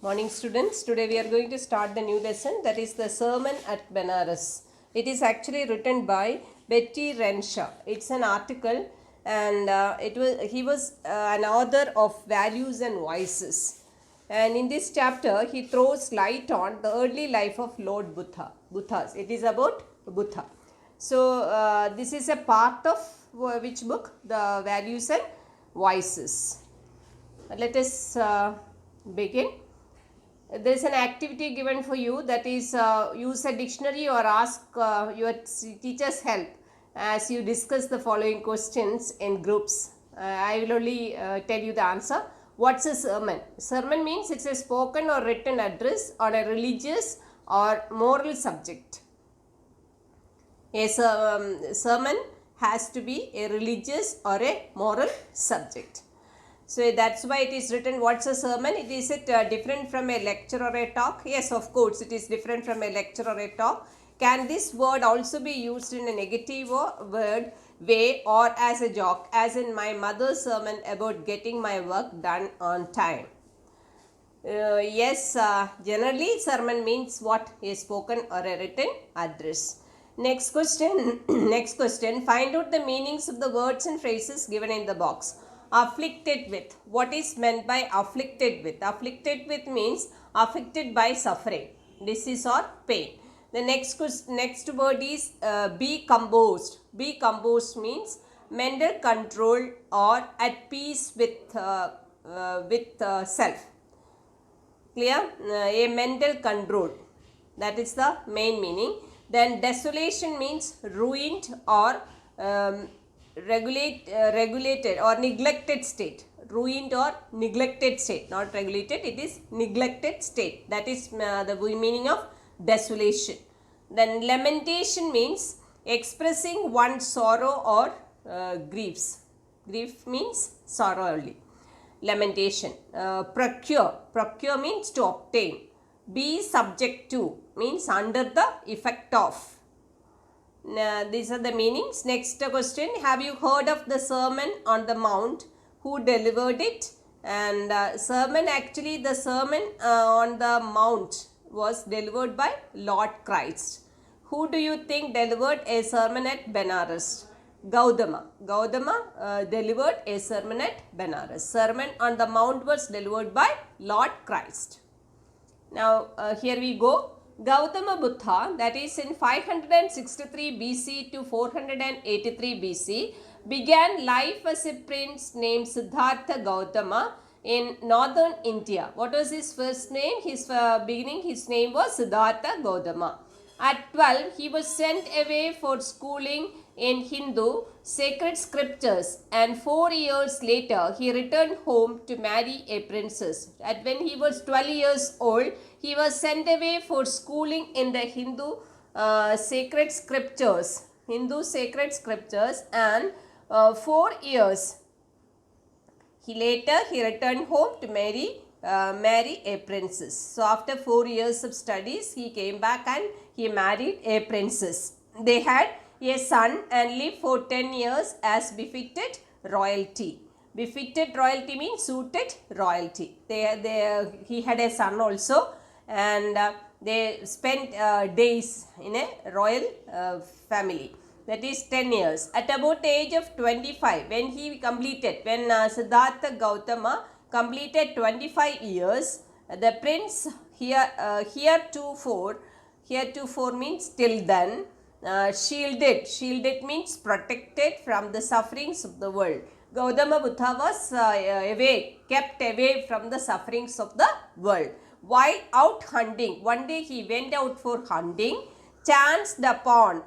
Morning students, today we are going to start the new lesson, that is the sermon at Benares. It is actually written by Betty Renshaw. It's an article and he was an author of Values and Vices. And in this chapter he throws light on the early life of Lord Buddha. It is about Buddha. So this is a part of which book? The Values and Vices. Let us begin. There is an activity given for you, that is use a dictionary or ask your teacher's help as you discuss the following questions in groups. I will only tell you the answer. What's a sermon? Sermon means it's a spoken or written address on a religious or moral subject. A sermon has to be a religious or a moral subject. So that's why it is written, what's a sermon? Is it different from a lecture or a talk? Yes, of course, it is different from a lecture or a talk. Can this word also be used in a negative word way or as a joke? As in my mother's sermon about getting my work done on time. Yes, generally sermon means what? A spoken or a written address. Next question. Next question. Find out the meanings of the words and phrases given in the box. Afflicted with. What is meant by afflicted with? Afflicted with means affected by suffering, disease or pain. The next word is be composed. Be composed means mental control or at peace with self. Clear? A mental control. That is the main meaning. Then desolation means ruined or regulated or neglected state. Ruined or neglected state, not regulated, it is neglected state. That is the meaning of desolation. Then lamentation means expressing one's sorrow or griefs. Grief means sorrow only. Lamentation. Procure means to obtain. Be subject to means under the effect of. These are the meanings. Next question. Have you heard of the Sermon on the Mount? Who delivered it? And the Sermon on the Mount was delivered by Lord Christ. Who do you think delivered a sermon at Benares? Gautama. Gautama delivered a sermon at Benares. Sermon on the Mount was delivered by Lord Christ. Now here we go. Gautama Buddha, that is in 563 BC to 483 BC, began life as a prince named Siddhartha Gautama in northern India. What was his first name? His name was Siddhartha Gautama. At 12, he was sent away for schooling in Hindu sacred scriptures, and 4 years later he returned home to marry a princess. When he was 12 years old, he was sent away for schooling in the Hindu sacred scriptures. And 4 years he returned home to marry a princess. So after 4 years of studies, he came back and he married a princess. They had a son and lived for 10 years as befitted royalty. Befitted royalty means suited royalty. He had a son also, and they spent days in a royal family. That is 10 years. At about the age of 25, when Siddhartha Gautama completed 25 years, the prince heretofore means till then, shielded means protected from the sufferings of the world. Gautama Buddha was kept away from the sufferings of the world. While out hunting, one day he went out for hunting, chanced upon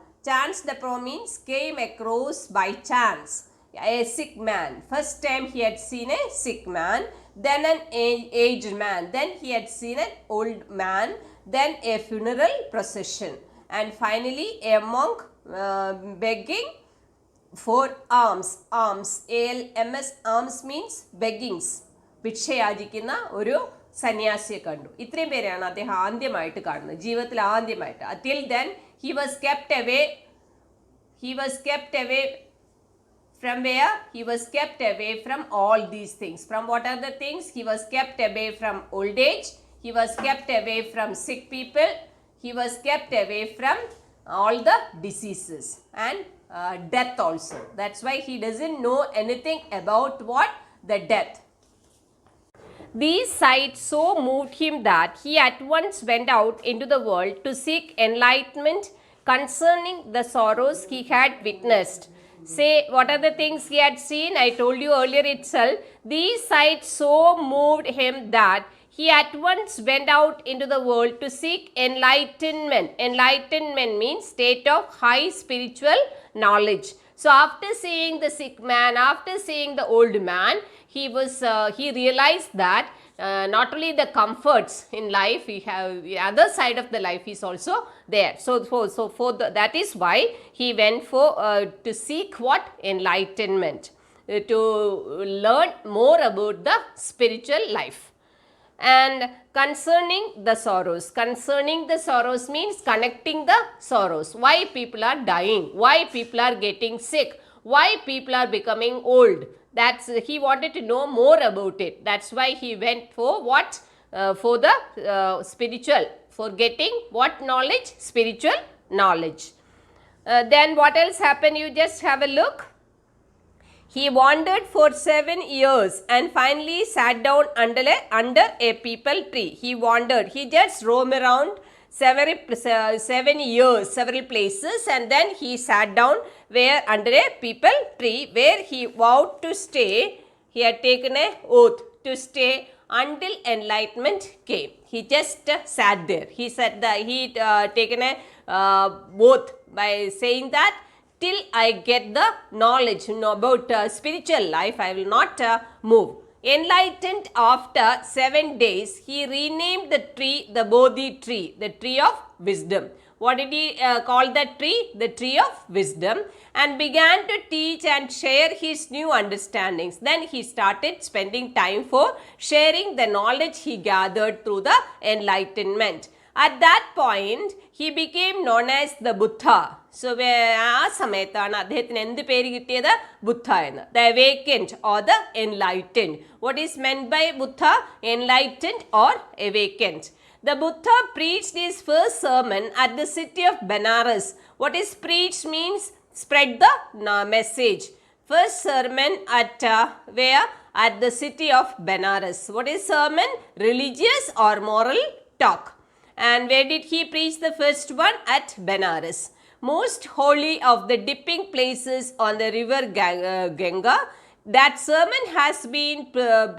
means came across by chance a sick man. First time he had seen a sick man, then an aged man, then he had seen an old man, then a funeral procession, and finally a monk begging for alms. ALMS, alms means beggings. ഭിക്ഷയാചിക്കുന്ന ഒരു സന്യാസിയെ കണ്ടു. ഇത്രയും പേരെയാണ് അദ്ദേഹം ആദ്യമായിട്ട് കാണുന്നത്, ജീവിതത്തിൽ ആദ്യമായിട്ട്. Till then he was kept away From where? He was kept away from all these things. From what are the things? He was kept away from old age. He was kept away from sick people. He was kept away from all the diseases and death also. That's why he doesn't know anything about what? The death. These sights so moved him that he at once went out into the world to seek enlightenment concerning the sorrows he had witnessed. Say, what are the things he had seen? I told you earlier itself. These sights so moved him that he at once went out into the world to seek enlightenment. Enlightenment means state of high spiritual knowledge. So after seeing the sick man, after seeing the old man, he realized that not only the comforts in life, we have the other side of the life is also there. That is why he went for to seek what? Enlightenment, to learn more about the spiritual life. And concerning the sorrows means connecting the sorrows. Why people are dying, why people are getting sick, why people are becoming old. That's he wanted to know more about it. That's why he went for what? For the spiritual, for getting what knowledge? Spiritual knowledge. Then what else happened? You just have a look. He wandered for 7 years and finally sat down under a peepal tree. He wandered. He just roamed around 7 years, several places, and then he sat down where under a peepal tree, where he vowed to stay. He had taken an oath to stay until enlightenment came. He just sat there. He said that he taken a oath by saying that till I get the knowledge about spiritual life, I will not move. Enlightened after 7 days, he renamed the tree the Bodhi tree, the tree of wisdom. What did he call that tree? The tree of wisdom, and began to teach and share his new understandings. Then he started spending time for sharing the knowledge he gathered through the enlightenment. At that point, he became known as the Buddha. So, ആ സമയത്താണ് അദ്ദേഹത്തിന് എന്ത് പേര് കിട്ടിയത്? ബുദ്ധ എന്ന്. The awakened or the enlightened. What is meant by Buddha? Enlightened or awakened. The Buddha preached his first sermon at the city of Benares. What is preached means spread the message. First sermon at where? At the city of Benares. What is sermon? Religious or moral talk. And where did he preach the first one? At Benares. Most holy of the dipping places on the river Ganga. That sermon has been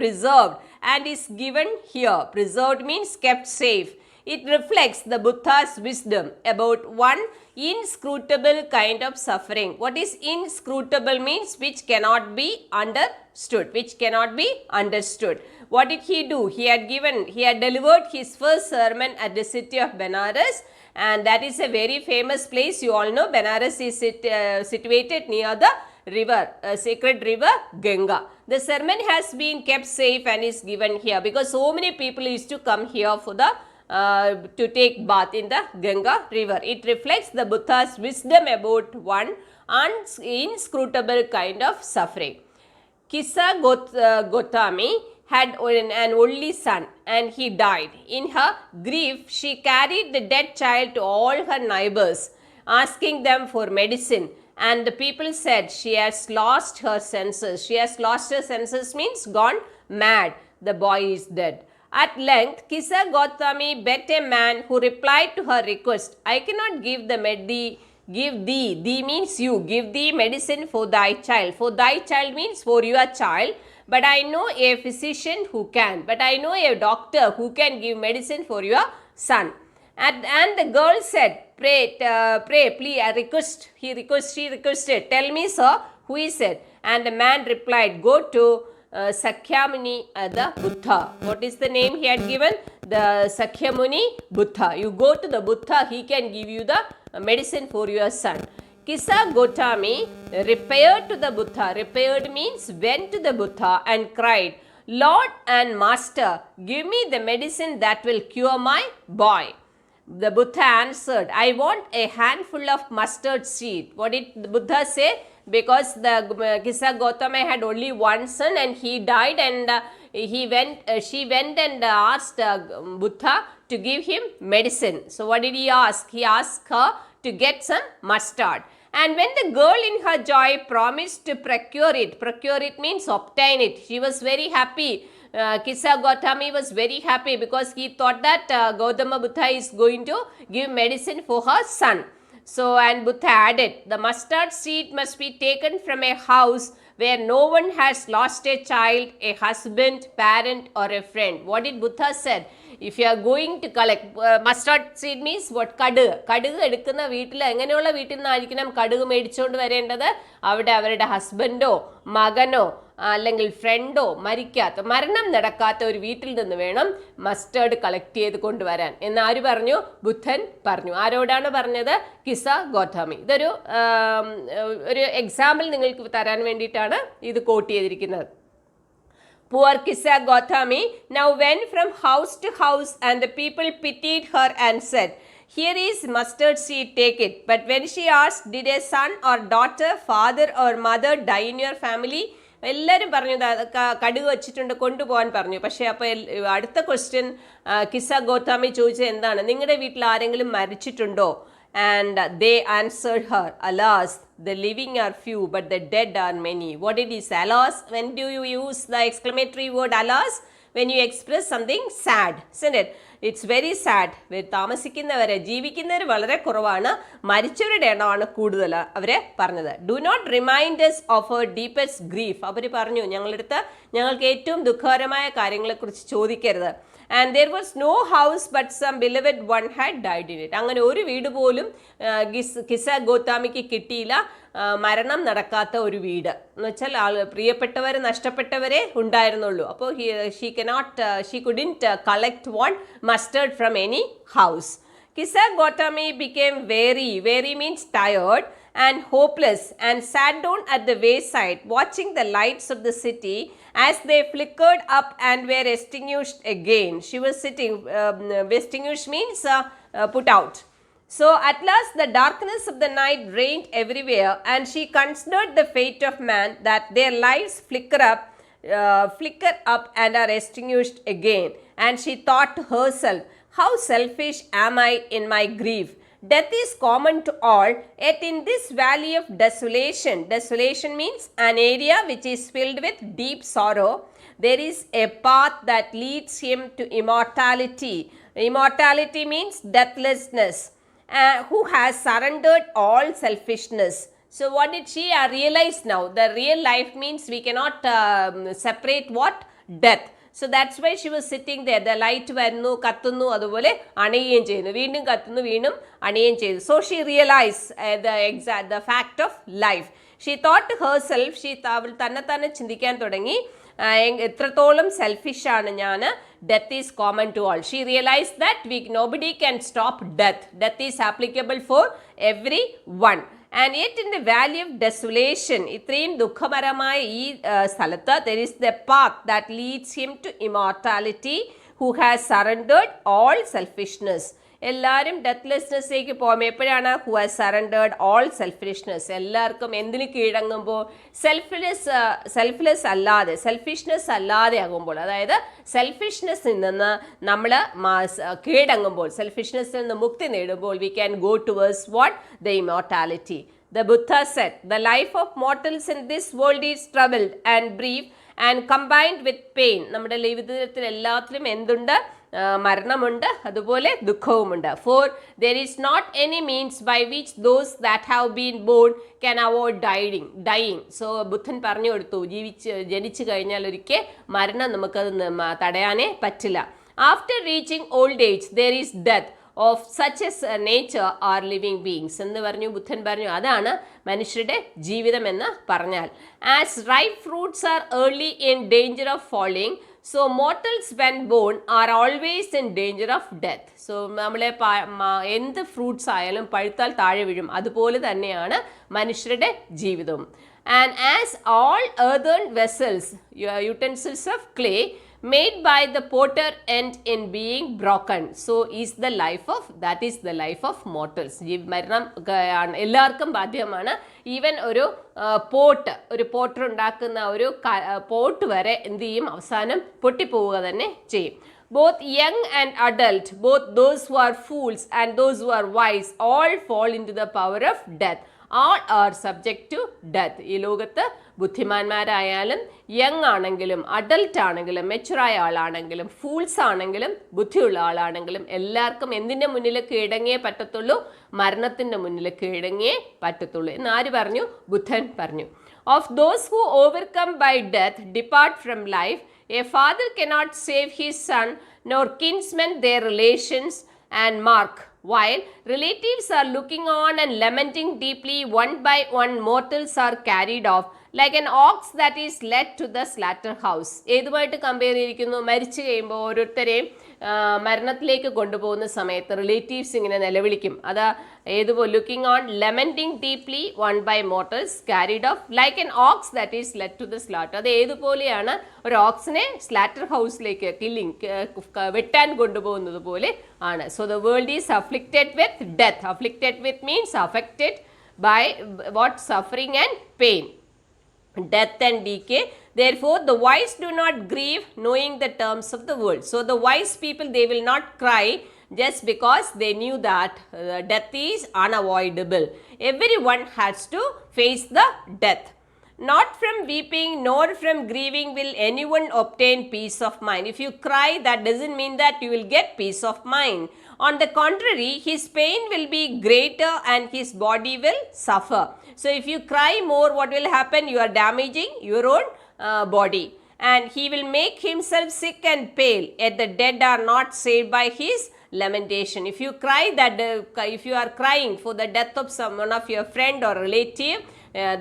preserved and is given here. Preserved means kept safe. It reflects the Buddha's wisdom about one inscrutable kind of suffering. What is inscrutable means? Which cannot be understood. Which cannot be understood. What did he do? He had delivered his first sermon at the city of Benares, and that is a very famous place. You all know Benares is situated near the river, sacred river Ganga. The sermon has been kept safe and is given here because so many people used to come here for the to take bath in the Ganga river. It reflects the Buddha's wisdom about one inscrutable kind of suffering. Kisa Gotami had an only son and he died. In her grief, she carried the dead child to all her neighbors, asking them for medicine. And the people said she has lost her senses. She has lost her senses means gone mad. The boy is dead. At length, Kisa Gotami met a man who replied to her request, I cannot give thee means you, give thee medicine for thy child. For thy child means for your child. But I know a physician who can. But I know a doctor who can give medicine for your son. And the girl said, pray, please, she requested, tell me, sir, who is it? And the man replied, go to Sakyamuni, the Buddha. What is the name he had given? The Sakyamuni Buddha. You go to the Buddha, he can give you the medicine for your son. Kisa Gotami repaired to the Buddha. Repaired means went to the Buddha and cried, Lord and Master, give me the medicine that will cure my boy. The Buddha answered, I want a handful of mustard seed. What did the Buddha say? because the Kisa Gautama had only one son and he died, and she went and asked Buddha to give him medicine. So what did he ask? He asked her to get some mustard. And when the girl in her joy promised to procure it means obtain it. She was very happy. Kisa Gautami was very happy because he thought that Gautama Buddha is going to give medicine for her son. So, and Buddha added, the mustard seed must be taken from a house where no one has lost a child, a husband, parent or a friend. What did Buddha said? If you are going to collect mustard seed means what? കടുക് എടുക്കുന്ന വീട്ടിൽ എങ്ങനെയുള്ള വീട്ടിൽ നിന്നായിരിക്കണം കടുക് മേടിച്ചുകൊണ്ട് വരേണ്ടത്? അവിടെ അവരുടെ ഹസ്ബൻഡോ മകനോ അല്ലെങ്കിൽ ഫ്രണ്ടോ മരണം നടക്കാത്ത ഒരു വീട്ടിൽ നിന്ന് വേണം മസ്റ്റേർഡ് കളക്ട് ചെയ്ത് കൊണ്ടുവരാൻ എന്ന് ആര് പറഞ്ഞു? ബുദ്ധൻ പറഞ്ഞു. ആരോടാണ് പറഞ്ഞത്? കിസ ഗൗതമി. ഇതൊരു എക്സാമ്പിൾ നിങ്ങൾക്ക് തരാൻ വേണ്ടിയിട്ടാണ് ഇത് കോട്ട് ചെയ്തിരിക്കുന്നത്. Poor Kisa Gautami now went from house to house, and the people pitied her and said, here is mustard seed, take it. But when she asked, did a son or daughter, father or mother die in your family? എല്ലാവരും പറഞ്ഞു കടുക് വെച്ചിട്ടുണ്ട് കൊണ്ടുപോകാൻ പറഞ്ഞു. പക്ഷേ അപ്പോൾ അടുത്ത question Qissa Gautami ചോദിച്ചത് എന്താണ്? നിങ്ങളുടെ വീട്ടിൽ ആരെങ്കിലും മരിച്ചിട്ടുണ്ടോ? And they answered her, alas, the living are few, but the dead are many. What it is? Alas, when do you use the exclamatory word alas? When you express something sad, isn't it? It's very sad. താമസിക്കുന്നവരെ ജീവിക്കുന്നവർ വളരെ കുറവാണ്, മരിച്ചവരുടെ എണ്ണമാണ് കൂടുതൽ അവരെ പറഞ്ഞത്. Do not remind us of her deepest grief. അവർ പറഞ്ഞു ഞങ്ങളടുത്ത് ഞങ്ങൾക്ക് ഏറ്റവും ദുഃഖകരമായ കാര്യങ്ങളെക്കുറിച്ച് ചോദിക്കരുത്. And there was no house but some beloved one had died in it. അങ്ങനെ ഒരു വീട് പോലും കിസ ഗൗതമിക്ക് കിട്ടിയില്ല, മരണം നടക്കാത്ത ഒരു വീട് എന്ന് വെച്ചാൽ പ്രിയപ്പെട്ടവരെ നഷ്ടപ്പെട്ടവരെ ഉണ്ടായിരുന്നുള്ളൂ. അപ്പോൾ she couldn't collect one mustard from any house. Kisa Gautami became weary means tired, and hopeless, and sat down at the wayside watching the lights of the city as they flickered up and were extinguished again. She was sitting, extinguished means put out. So at last the darkness of the night reigned everywhere, and she considered the fate of man, that their lives flicker up and are extinguished again. And she thought to herself, how selfish am I in my grief. Death is common to all, yet in this valley of desolation means an area which is filled with deep sorrow, there is a path that leads him to immortality. Immortality means deathlessness, who has surrendered all selfishness. So what did she realize now? The real life means we cannot separate what? Death. So that's why she was sitting there. The light വരുന്നു, കത്തുന്നു, അതുപോലെ അണയുകയും ചെയ്യുന്നു, വീണ്ടും കത്തുന്നു, വീണ്ടും അണയുകയും ചെയ്തു. So she realized the fact of life. She thought to herself, അവൾ തന്നെ ചിന്തിക്കാൻ തുടങ്ങി, എത്രത്തോളം സെൽഫിഷ് ആണ് ഞാൻ. Death is common to all. She realized that nobody can stop death. Death is applicable for everyone. And yet in the valley of desolation, ഇത്രയും ദുഃഖപരമായ ഈ സ്ഥലത്ത്, there is the path that leads him to immortality, who has surrendered all selfishness. എല്ലാവരും ഡെത്ത്ലെസ്നെസ്സിലേക്ക് പോകും. എപ്പോഴാണ്? Who has surrendered all selfishness. എല്ലാവർക്കും എന്തിന് കീഴടങ്ങുമ്പോൾ? Selfless അല്ലാതെ, selfishness അല്ലാതെ ആകുമ്പോൾ, അതായത് സെൽഫിഷ്നെസ്സിൽ നിന്ന് നമ്മൾ കീഴടങ്ങുമ്പോൾ, സെൽഫിഷ്നെസ്സിൽ നിന്ന് മുക്തി നേടുമ്പോൾ, we can go towards what? The immortality. The Buddha said, the life of mortals in this world is troubled and brief and combined with pain. നമ്മുടെ ജീവിതത്തിൽ എല്ലാത്തിലും എന്തുണ്ട്? മരണമുണ്ട്, അതുപോലെ ദുഃഖവുമുണ്ട്. For there is not any means by which those that have been born can avoid dying. So ബുദ്ധൻ പറഞ്ഞു കൊടുത്തു, ജനിച്ചു കഴിഞ്ഞാൽ ഒരിക്കൽ മരണം നമുക്കത് തടയാനേ പറ്റില്ല. After reaching old age there is death of such as nature are living beings എന്ന് പറഞ്ഞു ബുദ്ധൻ പറഞ്ഞു. അതാണ് മനുഷ്യരുടെ ജീവിതം എന്ന് പറഞ്ഞാൽ. As ripe fruits are early in danger of falling, so mortals when born are always in danger of death. So നമ്മളെ എന്ത് ഫ്രൂട്ട്സ് ആയാലും പഴുത്താൽ താഴെ വീഴും, അതുപോലെ തന്നെയാണ് മനുഷ്യരുടെ ജീവിതവും. And as all earthen vessels, utensils of clay, made by the potter end in being broken. So is the life of, that is the life of mortals. മരണം എല്ലാവർക്കും ബാധ്യമാണ്. ഈവൻ ഒരു പോട്ടർ ഉണ്ടാക്കുന്ന ഒരു പോട്ട് വരെ എന്ത് ചെയ്യും, അവസാനം പൊട്ടിപ്പോവുക തന്നെ ചെയ്യും. Both young and adult, both those who are fools and those who are wise, all fall into the power of death. All are subject to death. ഈ ലോകത്ത് ബുദ്ധിമാന്മാരായാലും യങ് ആണെങ്കിലും അഡൽട്ട് ആണെങ്കിലും മെച്ചുറായ ആളാണെങ്കിലും ഫൂൾസ് ആണെങ്കിലും ബുദ്ധിയുള്ള ആളാണെങ്കിലും എല്ലാവർക്കും എന്തിൻ്റെ മുന്നിൽ കീഴടങ്ങിയേ പറ്റത്തുള്ളൂ? മരണത്തിൻ്റെ മുന്നിൽ കീഴടങ്ങിയേ പറ്റത്തുള്ളൂ എന്ന് ആര് പറഞ്ഞു? ബുദ്ധൻ പറഞ്ഞു. Of those who overcome by death depart from life. A father cannot save his son, nor kinsmen their relations. And mark, while relatives are looking on and lamenting deeply, one by one mortals are carried off like an ox that is led to the slaughterhouse. ഏതുമായിട്ട് compare ചെയ്തിരിക്കുന്നു? മരിച്ചു കഴിയുമ്പോൾ ഓരോരുത്തരെയും മരണത്തിലേക്ക് കൊണ്ടുപോകുന്ന സമയത്ത് relatives ഇങ്ങനെ നിലവിളിക്കും. അത് ഏതുപോലെ looking on lamenting deeply one by mortals carried off like an ox that is led to the slaughter. അത് ഏതുപോലെയാണ് ഒരു ഓക്സിനെ സ്ലാറ്റർ ഹൗസിലേക്ക് വെട്ടാൻ കൊണ്ടുപോകുന്നത് പോലെ ആണ്. So the world is afflicted with death. Afflicted with means affected by what? Suffering and pain, death and decay. Therefore the wise do not grieve, knowing the terms of the world. So the wise people, they will not cry just because they knew that death is unavoidable. Everyone has to face the death. Not from weeping nor from grieving will anyone obtain peace of mind. If you cry, that doesn't mean that you will get peace of mind. On the contrary, his pain will be greater and his body will suffer. So if you cry more, what will happen? You are damaging your own body. And he will make himself sick and pale, yet the dead are not saved by his lamentation. If you cry, that if you are crying for the death of someone of your friend or relative,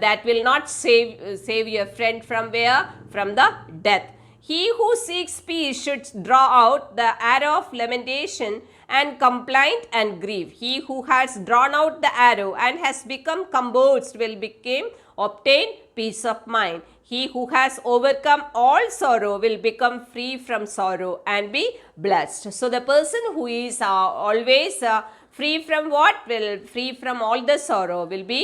that will not save your friend from where? From the death. He who seeks peace should draw out the arrow of lamentation and complaint and grief. He who has drawn out the arrow and has become composed will obtain peace of mind. He who has overcome all sorrow will become free from sorrow and be blessed. So the person who is always free from what? Will free from all the sorrow, will be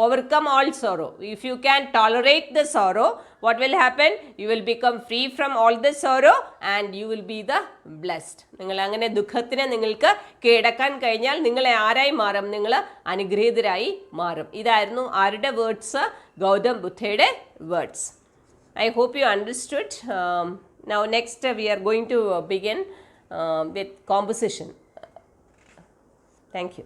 overcome all sorrow. If you can tolerate the sorrow, what will happen? You will become free from all the sorrow and you will be the blessed. നിങ്ങൾ അങ്ങനെ ദുഃഖത്തിനെ നിങ്ങൾക്ക് കീഴടക്കാൻ കഴിഞ്ഞാൽ നിങ്ങൾ ആരായി മാറും? നിങ്ങൾ അനുഗ്രഹീതരായി മാറും. ഇതായിരുന്നു ആരുടെ വേർഡ്സ്? ഗൗതം ബുദ്ധയുടെ words. I hope you understood. Now next we are going to begin with composition. Thank you.